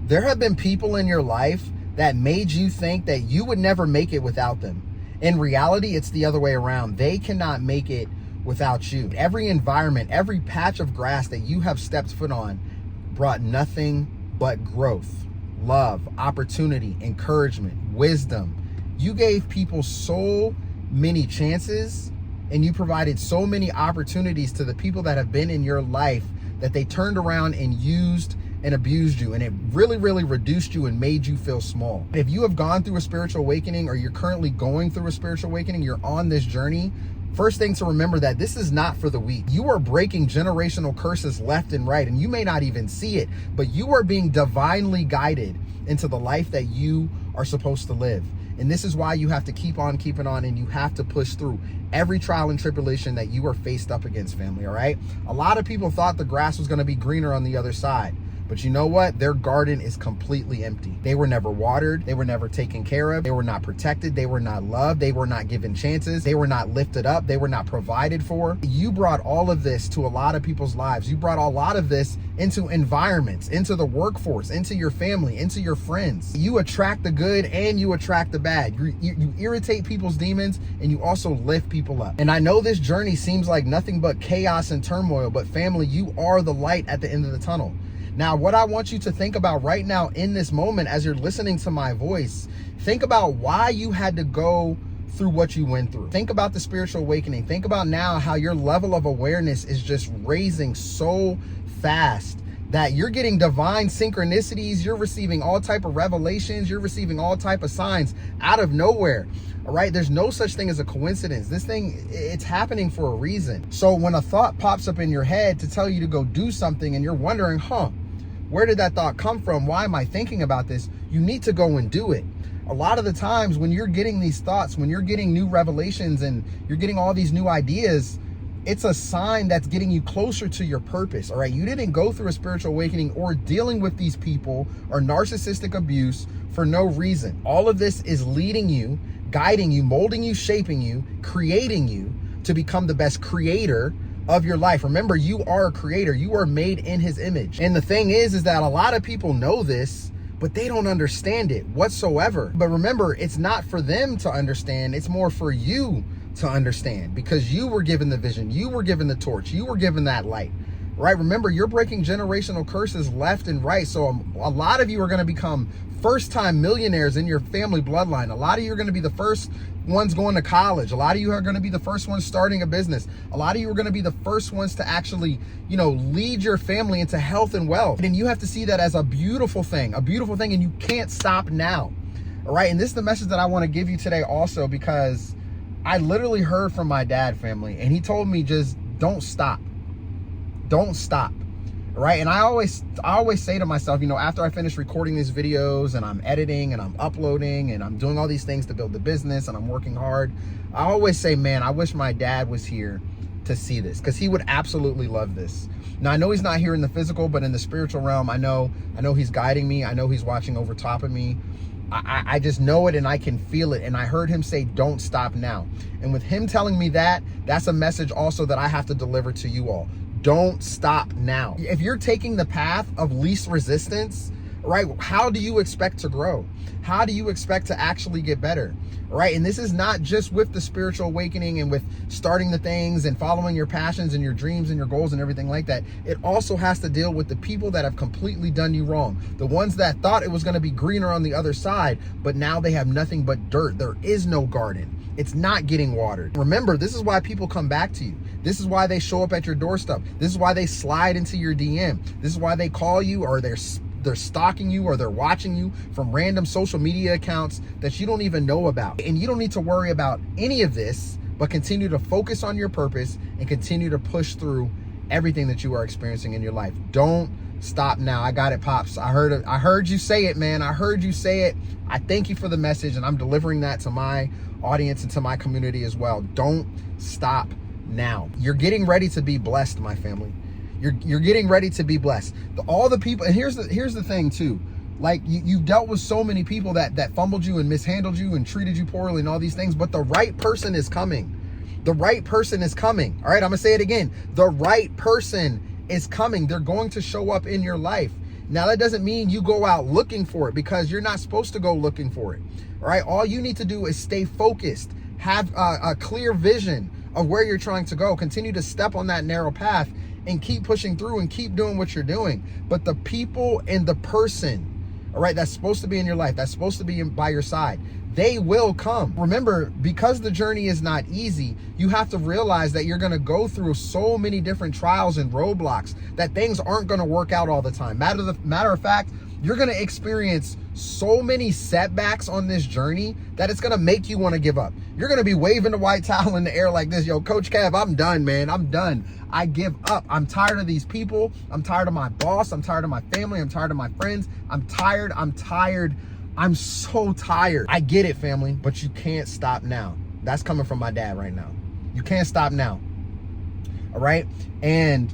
There have been people in your life that made you think that you would never make it without them. In reality, it's the other way around. They cannot make it without you. Every environment, every patch of grass that you have stepped foot on brought nothing but growth, love, opportunity, encouragement, wisdom. You gave people so many chances, and you provided so many opportunities to the people that have been in your life that they turned around and used and abused you, and it really, really reduced you and made you feel small. If you have gone through a spiritual awakening, or you're currently going through a spiritual awakening, you're on this journey, first thing to remember that this is not for the weak. You are breaking generational curses left and right, and you may not even see it, but you are being divinely guided into the life that you are supposed to live. And this is why you have to keep on keeping on, and you have to push through every trial and tribulation that you are faced up against, family, all right? A lot of people thought the grass was going to be greener on the other side. But you know what? Their garden is completely empty. They were never watered. They were never taken care of. They were not protected. They were not loved. They were not given chances. They were not lifted up. They were not provided for. You brought all of this to a lot of people's lives. You brought a lot of this into environments, into the workforce, into your family, into your friends. You attract the good and you attract the bad. You irritate people's demons, and you also lift people up. And I know this journey seems like nothing but chaos and turmoil, but family, you are the light at the end of the tunnel. Now, what I want you to think about right now in this moment, as you're listening to my voice, think about why you had to go through what you went through. Think about the spiritual awakening. Think about now how your level of awareness is just raising so fast that you're getting divine synchronicities. You're receiving all type of revelations. You're receiving all type of signs out of nowhere. All right, there's no such thing as a coincidence. This thing, it's happening for a reason. So when a thought pops up in your head to tell you to go do something, and you're wondering, where did that thought come from? Why am I thinking about this? You need to go and do it. A lot of the times when you're getting these thoughts, when you're getting new revelations and you're getting all these new ideas, it's a sign that's getting you closer to your purpose. All right, you didn't go through a spiritual awakening or dealing with these people or narcissistic abuse for no reason. All of this is leading you, guiding you, molding you, shaping you, creating you to become the best creator of your life. Remember, you are a creator. You are made in his image. And the thing is that a lot of people know this, but they don't understand it whatsoever. But remember, it's not for them to understand. It's more for you to understand, because you were given the vision. You were given the torch. You were given that light, right? Remember, you're breaking generational curses left and right. So a lot of you are going to become first-time millionaires in your family bloodline. A lot of you are going to be the first ones going to college. A lot of you are going to be the first ones starting a business. A lot of you are going to be the first ones to actually, lead your family into health and wealth. And you have to see that as a beautiful thing, and you can't stop now. All right. And this is the message that I want to give you today also, because I literally heard from my dad, family, and he told me, just don't stop. Don't stop. Right. And I always say to myself, after I finish recording these videos and I'm editing and I'm uploading and I'm doing all these things to build the business and I'm working hard, I always say, man, I wish my dad was here to see this, because he would absolutely love this. Now, I know he's not here in the physical, but in the spiritual realm, I know he's guiding me. I know he's watching over top of me. I just know it, and I can feel it. And I heard him say, don't stop now. And with him telling me that, that's a message also that I have to deliver to you all. Don't stop now. If you're taking the path of least resistance, right, how do you expect to grow? How do you expect to actually get better? Right? And this is not just with the spiritual awakening and with starting the things and following your passions and your dreams and your goals and everything like that. It also has to deal with the people that have completely done you wrong. The ones that thought it was going to be greener on the other side, but now they have nothing but dirt. There is no garden. It's not getting watered. Remember, this is why people come back to you. This is why they show up at your doorstep. This is why they slide into your DM. This is why they call you, or they're stalking you, or they're watching you from random social media accounts that you don't even know about. And you don't need to worry about any of this, but continue to focus on your purpose and continue to push through everything that you are experiencing in your life. Don't stop now. I got it, Pops. I heard you say it, man. I heard you say it. I thank you for the message, and I'm delivering that to my audience and to my community as well. Don't stop now. You're getting ready to be blessed, my family. You're getting ready to be blessed. All the people, and here's the thing too. Like, you've dealt with so many people that fumbled you and mishandled you and treated you poorly and all these things, but the right person is coming. The right person is coming. All right, I'm gonna say it again. The right person is coming. They're going to show up in your life. Now, that doesn't mean you go out looking for it, because you're not supposed to go looking for it. All right. All you need to do is stay focused, have a clear vision of where you're trying to go, continue to step on that narrow path and keep pushing through and keep doing what you're doing. But the people and the person, all right, that's supposed to be in your life, that's supposed to be by your side, they will come. Remember, because the journey is not easy, you have to realize that you're going to go through so many different trials and roadblocks that things aren't going to work out all the time. Matter of fact, you're going to experience so many setbacks on this journey that it's going to make you want to give up. You're going to be waving the white towel in the air like this. Yo, Coach Kev, I'm done, man. I'm done. I give up. I'm tired of these people. I'm tired of my boss. I'm tired of my family. I'm tired of my friends. I'm tired. I'm so tired. I get it, family, but you can't stop now. That's coming from my dad right now. You can't stop now. All right. And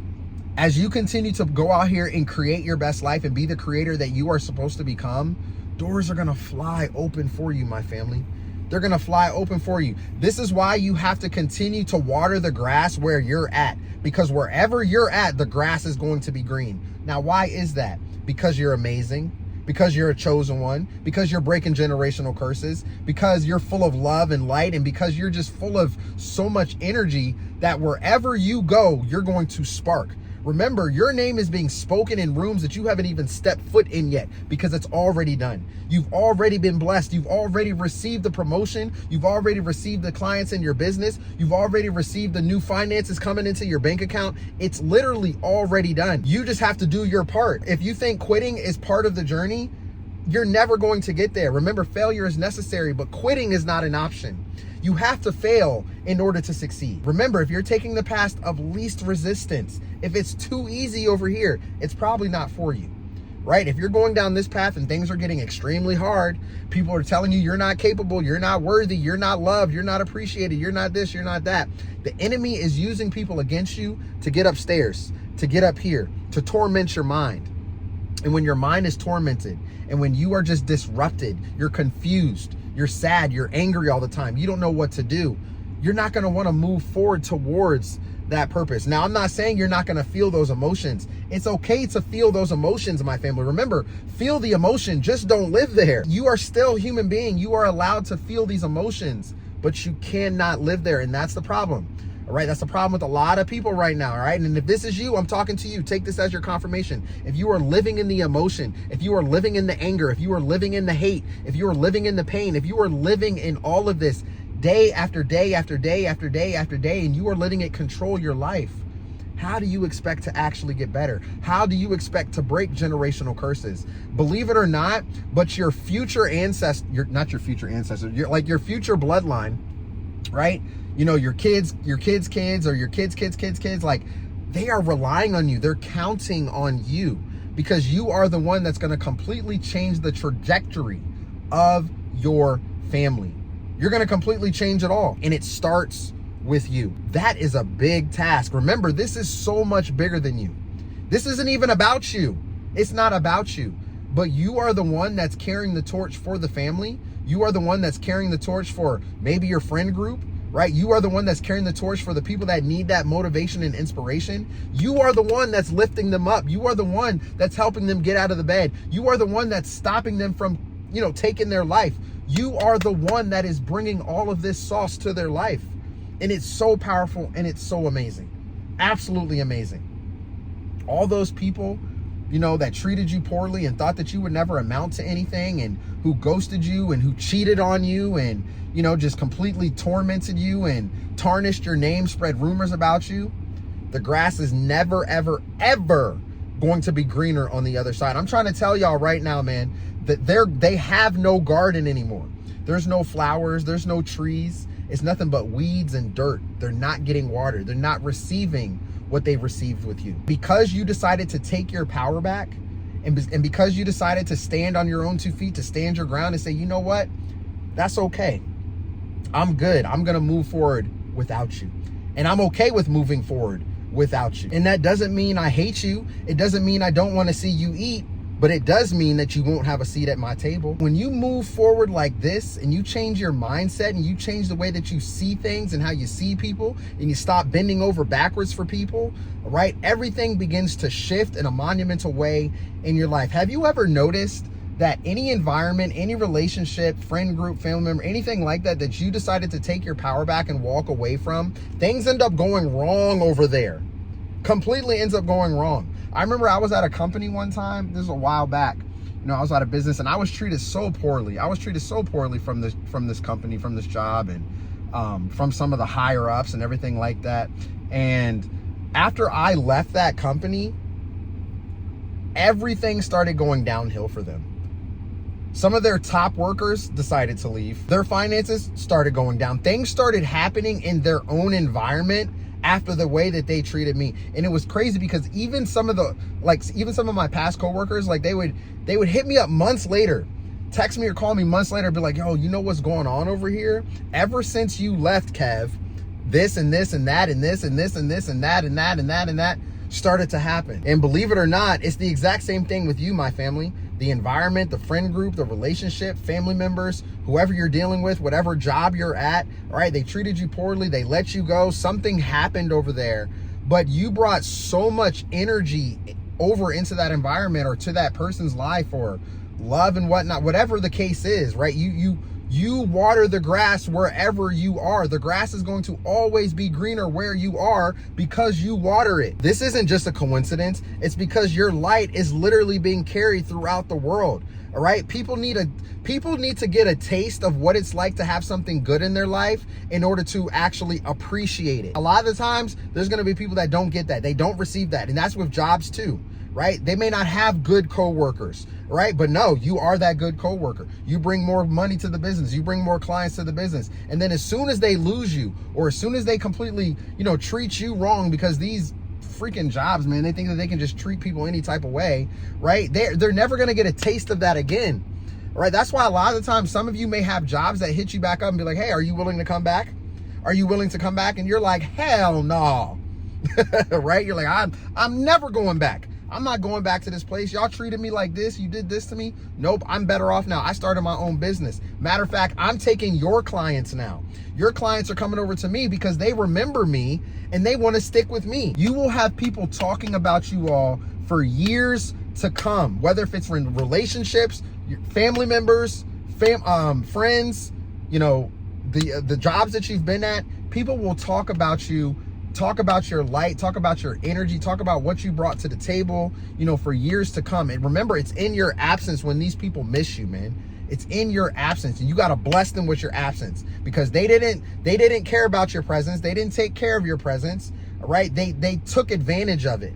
as you continue to go out here and create your best life and be the creator that you are supposed to become, doors are going to fly open for you, my family. They're going to fly open for you. This is why you have to continue to water the grass where you're at, because wherever you're at, the grass is going to be green. Now, why is that? Because you're amazing, because you're a chosen one, because you're breaking generational curses, because you're full of love and light, and because you're just full of so much energy that wherever you go, you're going to spark. Remember, your name is being spoken in rooms that you haven't even stepped foot in yet, because it's already done. You've already been blessed. You've already received the promotion. You've already received the clients in your business. You've already received the new finances coming into your bank account. It's literally already done. You just have to do your part. If you think quitting is part of the journey, you're never going to get there. Remember, failure is necessary, but quitting is not an option. You have to fail in order to succeed. Remember, if you're taking the path of least resistance, if it's too easy over here, it's probably not for you, right? If you're going down this path and things are getting extremely hard, people are telling you you're not capable, you're not worthy, you're not loved, you're not appreciated, you're not this, you're not that. The enemy is using people against you to get upstairs, to get up here, to torment your mind. And when your mind is tormented, and when you are just disrupted, you're confused, you're sad, you're angry all the time, you don't know what to do, you're not going to want to move forward towards that purpose. Now, I'm not saying you're not going to feel those emotions. It's okay to feel those emotions, my family. Remember, feel the emotion, just don't live there. You are still a human being. You are allowed to feel these emotions, but you cannot live there. And that's the problem. All right. That's the problem with a lot of people right now. All right. And if this is you, I'm talking to you. Take this as your confirmation. If you are living in the emotion, if you are living in the anger, if you are living in the hate, if you are living in the pain, if you are living in all of this day after day after day after day after day, and you are letting it control your life, how do you expect to actually get better? How do you expect to break generational curses? Believe it or not, but your future ancestor, not your future ancestor, your future bloodline, right? You know, your kids' kids, or your kids', like, they are relying on you. They're counting on you, because you are the one that's going to completely change the trajectory of your family. You're going to completely change it all. And it starts with you. That is a big task. Remember, this is so much bigger than you. This isn't even about you. It's not about you. But you are the one that's carrying the torch for the family. You are the one that's carrying the torch for maybe your friend group, right? You are the one that's carrying the torch for the people that need that motivation and inspiration. You are the one that's lifting them up. You are the one that's helping them get out of the bed. You are the one that's stopping them from, taking their life. You are the one that is bringing all of this sauce to their life. And it's so powerful, and it's so amazing. Absolutely amazing. All those people, that treated you poorly and thought that you would never amount to anything, and who ghosted you and who cheated on you and, just completely tormented you and tarnished your name, spread rumors about you. The grass is never, ever, ever going to be greener on the other side. I'm trying to tell y'all right now, man, that they have no garden anymore. There's no flowers. There's no trees. It's nothing but weeds and dirt. They're not getting water. They're not receiving what they received with you. Because you decided to take your power back, and because you decided to stand on your own 2 feet, to stand your ground and say, you know what? That's okay. I'm good. I'm going to move forward without you. And I'm okay with moving forward without you. And that doesn't mean I hate you. It doesn't mean I don't want to see you eat. but it does mean that you won't have a seat at my table. When you move forward like this and you change your mindset and you change the way that you see things and how you see people, and you stop bending over backwards for people, right? Everything begins to shift in a monumental way in your life. Have you ever noticed that any environment, any relationship, friend group, family member, anything like that, that you decided to take your power back and walk away from, things end up going wrong over there? Completely ends up going wrong. I remember I was at a company one time, this is a while back, I was out of business, and I was treated so poorly. I was treated so poorly from this company, from this job, and from some of the higher ups and everything like that. And after I left that company, everything started going downhill for them. Some of their top workers decided to leave. Their finances started going down. Things started happening in their own environment after the way that they treated me. And it was crazy because even some of my past coworkers, like they would hit me up months later, text me or call me months later, be like, yo, you know what's going on over here? Ever since you left, Kev, this and this and that and this and this and this and that and that and that and that started to happen. And believe it or not, it's the exact same thing with you, my family. The environment, the friend group, the relationship, family members, whoever you're dealing with, whatever job you're at, all right, they treated you poorly, they let you go, something happened over there, but you brought so much energy over into that environment or to that person's life, or love and whatnot, whatever the case is, right? You water the grass wherever you are. The grass is going to always be greener where you are because you water it. This isn't just a coincidence. It's because your light is literally being carried throughout the world. All right. People need to get a taste of what it's like to have something good in their life in order to actually appreciate it. A lot of the times there's going to be people that don't get that. They don't receive that. And that's with jobs too, right? They may not have good coworkers, right? But no, you are that good coworker. You bring more money to the business. You bring more clients to the business. And then as soon as they lose you, or as soon as they completely, treat you wrong, because these freaking jobs, man, they think that they can just treat people any type of way, right? They're never going to get a taste of that again, right? That's why a lot of the time, some of you may have jobs that hit you back up and be like, hey, are you willing to come back? Are you willing to come back? And you're like, hell no, right? You're like, I'm never going back. I'm not going back to this place. Y'all treated me like this. You did this to me. Nope, I'm better off now. I started my own business. Matter of fact, I'm taking your clients now. Your clients are coming over to me because they remember me and they want to stick with me. You will have people talking about you all for years to come, whether if it's in relationships, your family members, friends, the jobs that you've been at. People will talk about you, talk about your light, talk about your energy, talk about what you brought to the table, for years to come. And remember, it's in your absence when these people miss you, man. It's in your absence, and you got to bless them with your absence, because they didn't care about your presence. They didn't take care of your presence. All right. They took advantage of it.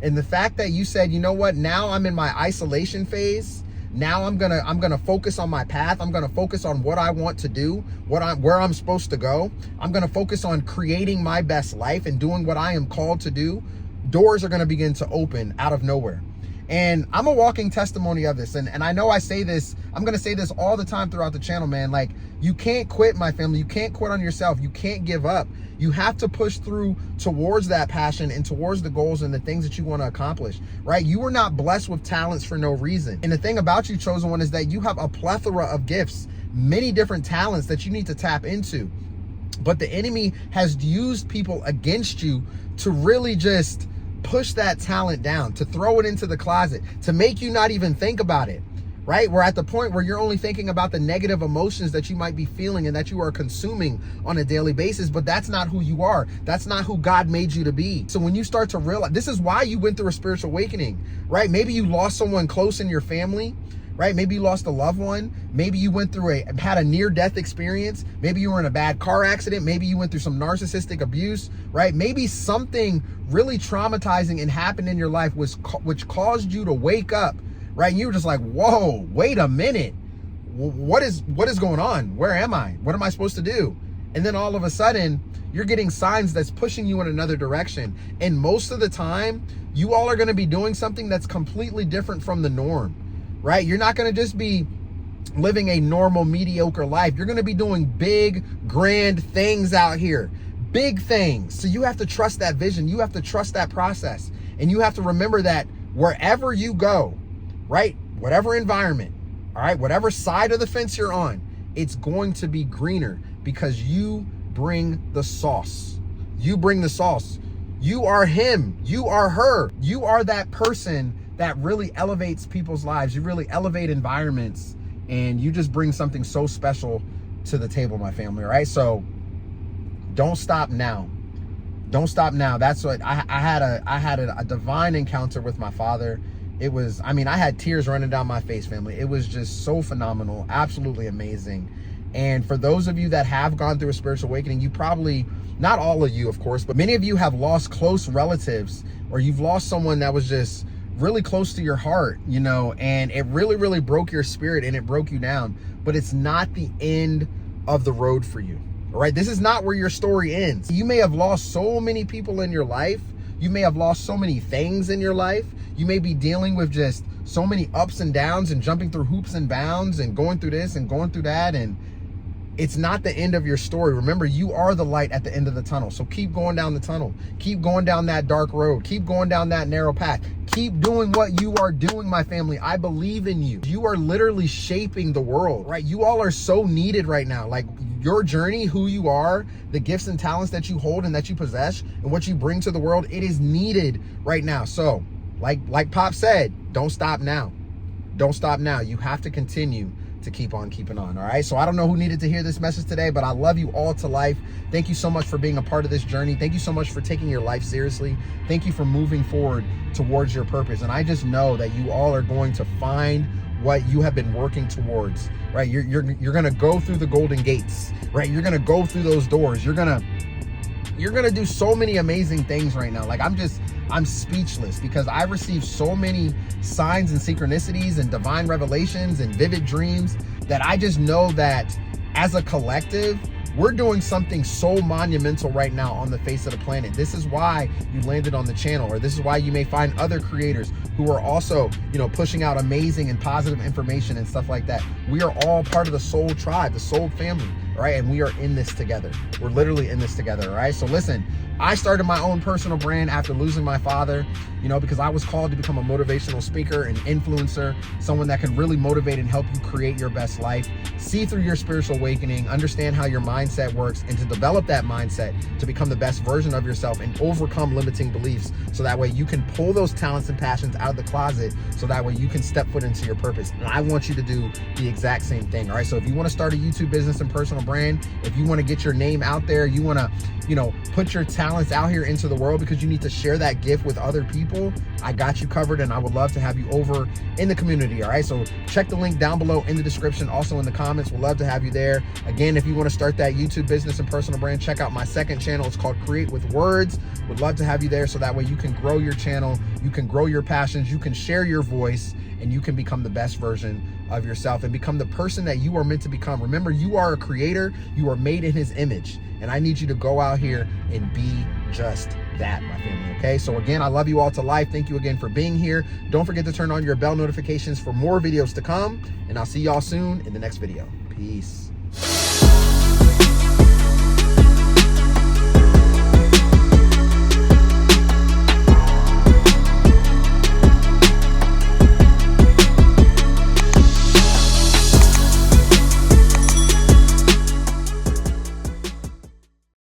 And the fact that you said, you know what, now I'm in my isolation phase. Now I'm gonna focus on my path. I'm gonna focus on what I want to do, where I'm supposed to go. I'm gonna focus on creating my best life and doing what I am called to do. Doors are gonna begin to open out of nowhere. And I'm a walking testimony of this. And I know I say this, I'm gonna say this all the time throughout the channel, man. Like, you can't quit, my family. You can't quit on yourself. You can't give up. You have to push through towards that passion and towards the goals and the things that you want to accomplish, right? You were not blessed with talents for no reason. And the thing about you, chosen one, is that you have a plethora of gifts, many different talents that you need to tap into. But the enemy has used people against you to really just push that talent down, to throw it into the closet, to make you not even think about it. Right? We're at the point where you're only thinking about the negative emotions that you might be feeling and that you are consuming on a daily basis, but that's not who you are. That's not who God made you to be. So when you start to realize, this is why you went through a spiritual awakening, right? Maybe you lost someone close in your family, right? Maybe you lost a loved one. Maybe you had a near-death experience. Maybe you were in a bad car accident. Maybe you went through some narcissistic abuse, right? Maybe something really traumatizing and happened in your life which caused you to wake up, right? And you were just like, whoa, wait a minute. What is going on? Where am I? What am I supposed to do? And then all of a sudden, you're getting signs that's pushing you in another direction. And most of the time, you all are going to be doing something that's completely different from the norm, right? You're not going to just be living a normal, mediocre life. You're going to be doing big, grand things out here, big things. So you have to trust that vision. You have to trust that process. And you have to remember that wherever you go, right? Whatever environment, all right, whatever side of the fence you're on, it's going to be greener because you bring the sauce. You bring the sauce. You are him. You are her. You are that person that really elevates people's lives. You really elevate environments, and you just bring something so special to the table, my family, all right? So don't stop now. Don't stop now. That's what I had a divine encounter with my father. It was, I mean, I had tears running down my face, family. It was just so phenomenal, absolutely amazing. And for those of you that have gone through a spiritual awakening, you probably, not all of you, of course, but many of you have lost close relatives, or you've lost someone that was just really close to your heart, you know, and it really, really broke your spirit and it broke you down. But it's not the end of the road for you, all right? This is not where your story ends. You may have lost so many people in your life. You may have lost so many things in your life. You may be dealing with just so many ups and downs and jumping through hoops and bounds and going through this and going through that. And it's not the end of your story. Remember, you are the light at the end of the tunnel. So keep going down the tunnel. Keep going down that dark road. Keep going down that narrow path. Keep doing what you are doing, my family. I believe in you. You are literally shaping the world, right? You all are so needed right now. Like your journey, who you are, the gifts and talents that you hold and that you possess and what you bring to the world, it is needed right now. So like Pop said, don't stop now. Don't stop now. You have to continue to keep on keeping on, all right? So I don't know who needed to hear this message today, but I love you all to life. Thank you so much for being a part of this journey. Thank you so much for taking your life seriously. Thank you for moving forward towards your purpose. And I just know that you all are going to find what you have been working towards, right? You're gonna go through the golden gates, right? You're gonna go through those doors. You're gonna do so many amazing things right now. Like I'm speechless because I received so many signs and synchronicities and divine revelations and vivid dreams that I just know that as a collective, we're doing something so monumental right now on the face of the planet. This is why you landed on the channel, or this is why you may find other creators who are also, you know, pushing out amazing and positive information and stuff like that. We are all part of the Soul Tribe, the Soul family, all right? And we are in this together. We're literally in this together, all right? So listen, I started my own personal brand after losing my father, you know, because I was called to become a motivational speaker, an influencer, someone that can really motivate and help you create your best life, see through your spiritual awakening, understand how your mindset works, and to develop that mindset to become the best version of yourself and overcome limiting beliefs. So that way you can pull those talents and passions out of the closet, so that way you can step foot into your purpose. And I want you to do the exact same thing, all right? So if you want to start a YouTube business and personal brand, if you want to get your name out there, you want to, you know, put your talents out here into the world because you need to share that gift with other people, I got you covered, and I would love to have you over in the community, all right? So check the link down below in the description, also in the comments. We'd love to have you there. Again, if you want to start that YouTube business and personal brand, check out my second channel. It's called Create with Words. Would love to have you there, so that way you can grow your channel, you can grow your passions, you can share your voice, and you can become the best version of yourself and become the person that you are meant to become. Remember, you are a creator. You are made in his image. And I need you to go out here and be just that, my family, okay? So again, I love you all to life. Thank you again for being here. Don't forget to turn on your bell notifications for more videos to come. And I'll see y'all soon in the next video. Peace.